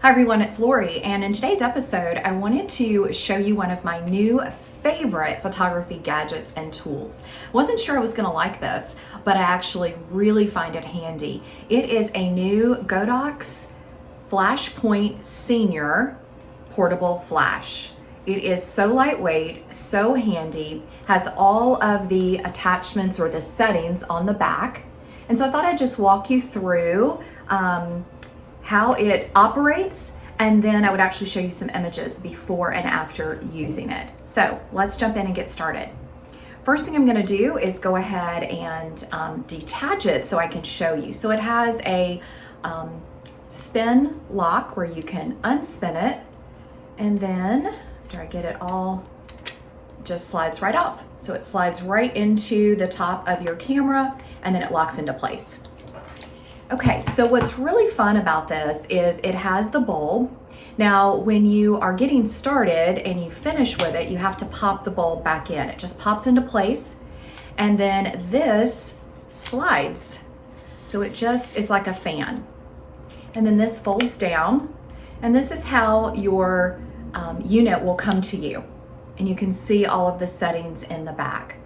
Hi everyone, it's Lori, and in today's episode, I wanted to show you one of my new favorite photography gadgets and tools. Wasn't sure I was gonna like this, but I actually really find it handy. It is a new Godox Flashpoint Senior portable flash. It is so lightweight, so handy, has all of the attachments or the settings on the back. And so I thought I'd just walk you through how it operates, and then I would actually show you some images before and after using it. So let's jump in and get started. First thing I'm gonna do is go ahead and detach it so I can show you. So it has a spin lock where you can unspin it, and then after I get it all, just slides right off. So it slides right into the top of your camera and then it locks into place. Okay, so what's really fun about this is it has the bulb. Now, when you are getting started and you finish with it, you have to pop the bulb back in. It just pops into place, and then this slides. So it just is like a fan. And then this folds down, and this is how your unit will come to you. And you can see all of the settings in the back.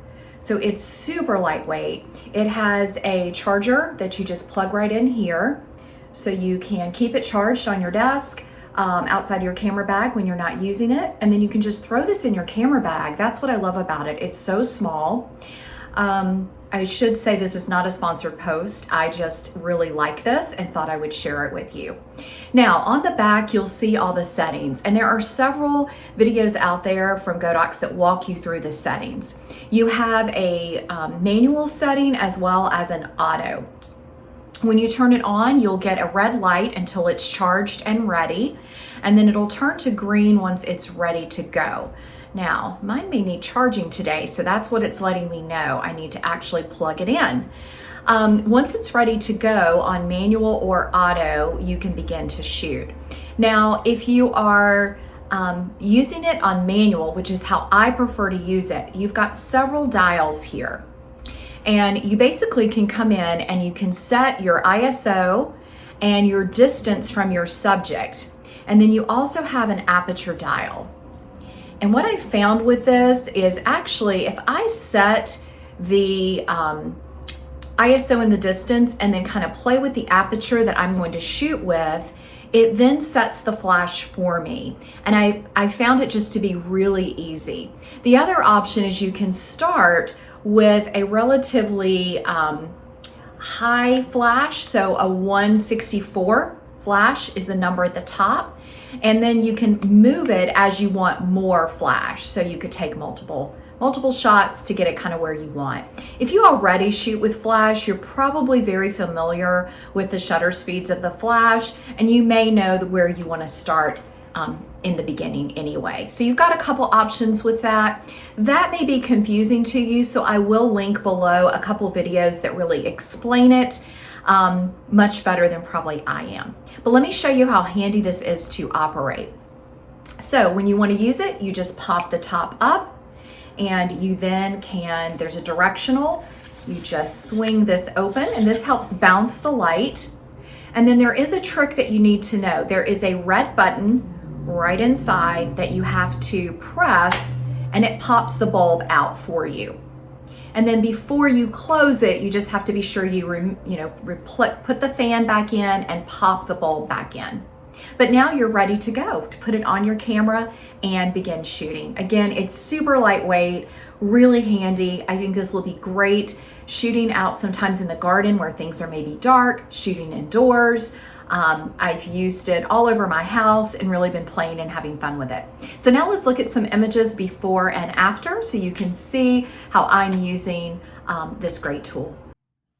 So it's super lightweight. It has a charger that you just plug right in here, so you can keep it charged on your desk, outside your camera bag when you're not using it, and then you can just throw this in your camera bag. That's what I love about it. It's so small. I should say this is not a sponsored post. I just really like this and thought I would share it with you. Now, on the back, you'll see all the settings, and there are several videos out there from Godox that walk you through the settings. You have a manual setting as well as an auto. When you turn it on, you'll get a red light until it's charged and ready, and then it'll turn to green once it's ready to go. Now, mine may need charging today, so that's what it's letting me know. I need to actually plug it in. Once it's ready to go on manual or auto, you can begin to shoot. Now, if you are using it on manual, which is how I prefer to use it, you've got several dials here. And you basically can come in and you can set your ISO and your distance from your subject. And then you also have an aperture dial. And what I found with this is actually if I set the ISO and the distance and then kind of play with the aperture that I'm going to shoot with, it then sets the flash for me. And I found it just to be really easy. The other option is you can start with a relatively high flash, so a 164 flash is the number at the top, and then you can move it as you want more flash, so you could take multiple shots to get it kind of where you want. If you already shoot with flash, you're probably very familiar with the shutter speeds of the flash, and you may know where you want to start in the beginning anyway. So you've got a couple options with that. That may be confusing to you, so I will link below a couple videos that really explain it much better than probably I am. But let me show you how handy this is to operate. So when you want to use it, you just pop the top up, and you then can, there's a directional, you just swing this open, and this helps bounce the light. And then there is a trick that you need to know. There is a red button right inside that you have to press, and it pops the bulb out for you. And then before you close it, you just have to be sure you put the fan back in and pop the bulb back in. But now you're ready to go to put it on your camera and begin shooting. Again, it's super lightweight, really handy. I think this will be great shooting out sometimes in the garden where things are maybe dark, shooting indoors. I've used it all over my house and really been playing and having fun with it. So now let's look at some images before and after so you can see how I'm using this great tool.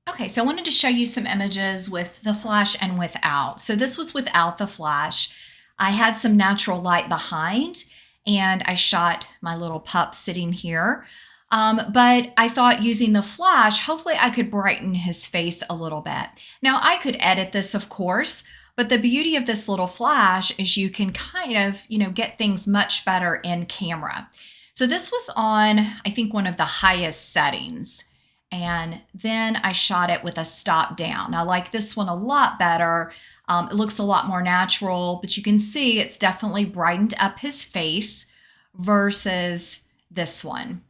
Okay, so I wanted to show you some images with the flash and without. So this was without the flash. I had some natural light behind, and I shot my little pup sitting here. But I thought using the flash, hopefully I could brighten his face a little bit. Now I could edit this, of course, but the beauty of this little flash is you can kind of, get things much better in camera. So this was on, I think, one of the highest settings. And then I shot it with a stop down. I like this one a lot better It looks a lot more natural, but you can see it's definitely brightened up his face versus this one.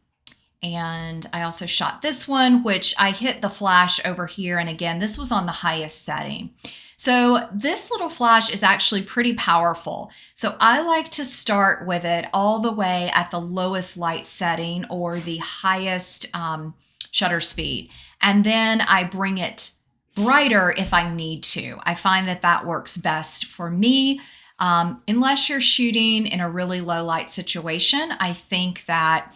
And I also shot this one, which I hit the flash over here. And again, this was on the highest setting. So this little flash is actually pretty powerful. So I like to start with it all the way at the lowest light setting or the highest shutter speed. And then I bring it brighter if I need to. I find that that works best for me. Unless you're shooting in a really low light situation, I think that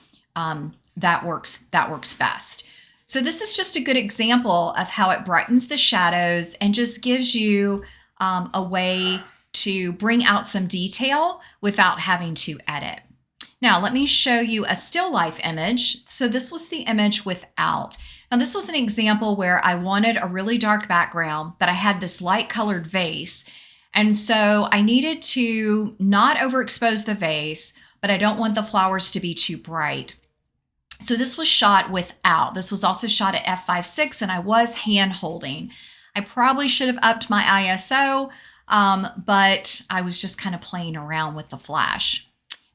that works best. So this is just a good example of how it brightens the shadows and just gives you a way to bring out some detail without having to edit. Now, let me show you a still life image. So this was the image without. Now, this was an example where I wanted a really dark background, but I had this light colored vase. And so I needed to not overexpose the vase, but I don't want the flowers to be too bright. So this was shot without. This was also shot at f5.6 and I was hand holding. I probably should have upped my ISO, but I was just kind of playing around with the flash.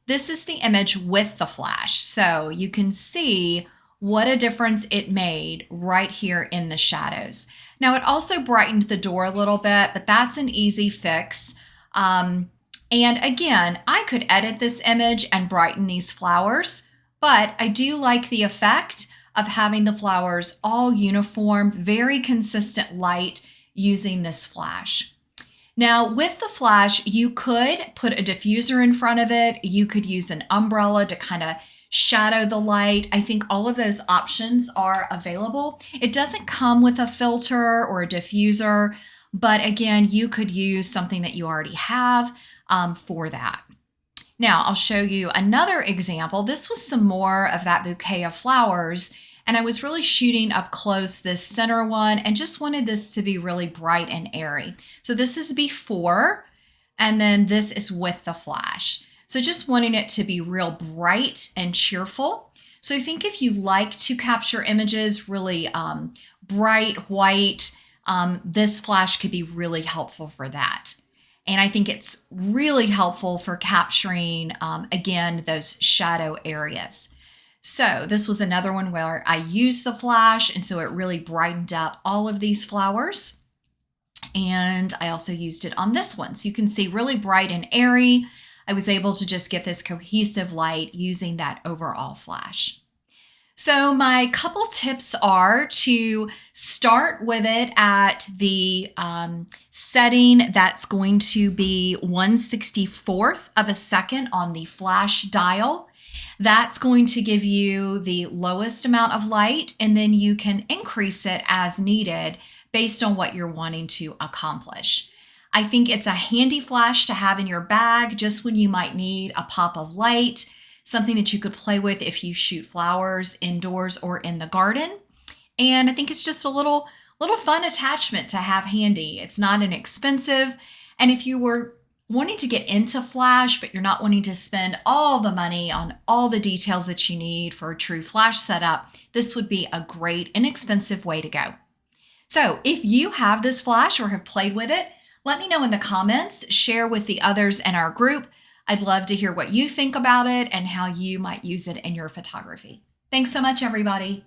This is the image with the flash. So you can see what a difference it made right here in the shadows. Now it also brightened the door a little bit, but that's an easy fix. And again, I could edit this image and brighten these flowers, but I do like the effect of having the flowers all uniform, very consistent light using this flash. Now with the flash, you could put a diffuser in front of it. You could use an umbrella to kind of shadow the light. I think all of those options are available. It doesn't come with a filter or a diffuser, but again, you could use something that you already have for that. Now I'll show you another example. This was some more of that bouquet of flowers, and I was really shooting up close this center one and just wanted this to be really bright and airy. So this is before, and then this is with the flash. So just wanting it to be real bright and cheerful. So I think if you like to capture images really bright, white, this flash could be really helpful for that. And I think it's really helpful for capturing, again, those shadow areas. So this was another one where I used the flash, and so it really brightened up all of these flowers. And I also used it on this one. So you can see really bright and airy. I was able to just get this cohesive light using that overall flash. So my couple tips are to start with it at the setting that's going to be 1/64th of a second on the flash dial. That's going to give you the lowest amount of light, and then you can increase it as needed based on what you're wanting to accomplish. I think it's a handy flash to have in your bag just when you might need a pop of light, something that you could play with if you shoot flowers indoors or in the garden. And I think it's just a little fun attachment to have handy. It's not inexpensive. And if you were wanting to get into flash, but you're not wanting to spend all the money on all the details that you need for a true flash setup, this would be a great, inexpensive way to go. So if you have this flash or have played with it, let me know in the comments, share with the others in our group. I'd love to hear what you think about it and how you might use it in your photography. Thanks so much, everybody.